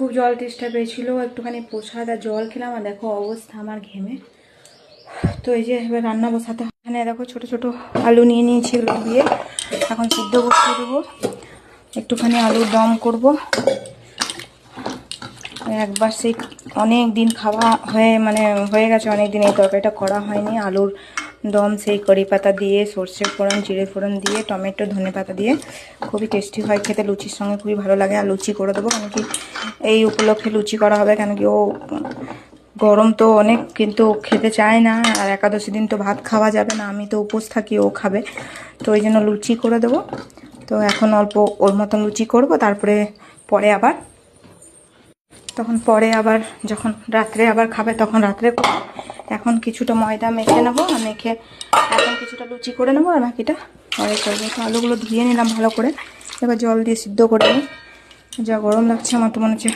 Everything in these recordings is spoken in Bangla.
খুব জল তেষ্টা পেয়েছিল, একটুখানি প্রসাদ আর জল খেলাম। আর দেখো অবস্থা আমার ঘেমে। তো এই যে এবার রান্না বসাতে, এখানে দেখো ছোট ছোট আলু নিয়ে নিয়েছি, এগুলো দিয়ে এখন সিদ্ধ বসিয়ে দেবো। একটুখানি আলুর দম করব। একবার সেই অনেক দিন খাওয়া হয়ে গেছে, অনেক দিন এই তরকারিটা করা হয়নি। আলুর দম সেই কড়ি পাতা দিয়ে, সর্ষে ফোড়ন, জিরে ফোড়ন দিয়ে, টমেটো, ধনে পাতা দিয়ে খুবই টেস্টি হয় খেতে। লুচির সঙ্গে খুবই ভালো লাগে। আর লুচি করে দেবো, কেন কি এই উপলক্ষে লুচি করা হবে। কেন কি ও গরম তো অনেক, কিন্তু খেতে চায় না। আর একাদশী দিন তো ভাত খাওয়া যাবে না, আমি তো উপোস থাকি, ও খাবে। তো ওই জন্য লুচি করে দেবো। তো এখন অল্প ওর মতন লুচি করব, তারপরে পরে আবার যখন রাত্রে আবার খাবে তখন রাত্রে করবো। এখন কিছুটা ময়দা মেখে নেবো, আর মেখে এখন কিছুটা লুচি করে নেবো, আর বাকিটা পরে করবো। তো আলুগুলো ধুয়ে নিলাম ভালো করে, এবার জল দিয়ে সিদ্ধ করে নিই। যা গরম লাগছে, আমার তো মনে হচ্ছে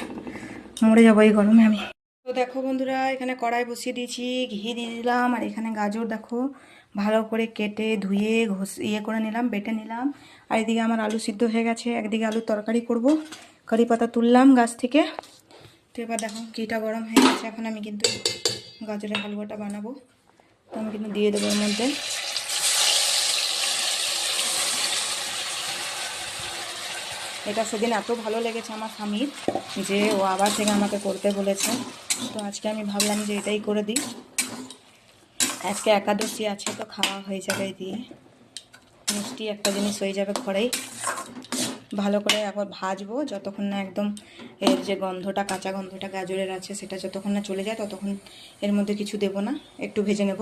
মরে যাবো এই গরমে আমি। তো দেখো বন্ধুরা, এখানে কড়াই বসিয়ে দিয়েছি, ঘি দিয়ে দিলাম। আর এখানে গাজর দেখো ভালো করে কেটে ধুয়ে করে নিলাম, বেটে নিলাম। আর এদিকে আমার আলু সিদ্ধ হয়ে গেছে, একদিকে আলুর তরকারি করব। কারি পাতা তুললাম গাছ থেকে। তো এবার দেখো ঘিটা গরম হয়ে গেছে, এখন আমি কিন্তু গাজরের হালুয়াটা বানাবো। তো আমি কিন্তু দিয়ে দেবো এর মধ্যে। এটা সেদিন এত ভালো লেগেছে আমার স্বামীর, যে ও আবার থেকে আমাকে করতে বলেছে। তো আজকে আমি ভাবলাম যে এটাই করে দিই। আজকে একাদশী আছে, তো খাওয়া হয়ে যাবে দিয়ে। মিষ্টি একটা জিনিস হয়ে যাবে ঘরেই। ভালো করে আবার ভাজবো, যতক্ষণ না একদম এর যে গন্ধটা, কাঁচা গন্ধটা গাজরের আছে, সেটা যতক্ষণ না চলে যায় ততক্ষণ এর মধ্যে কিছু দেবো না, একটু ভেজে নেব।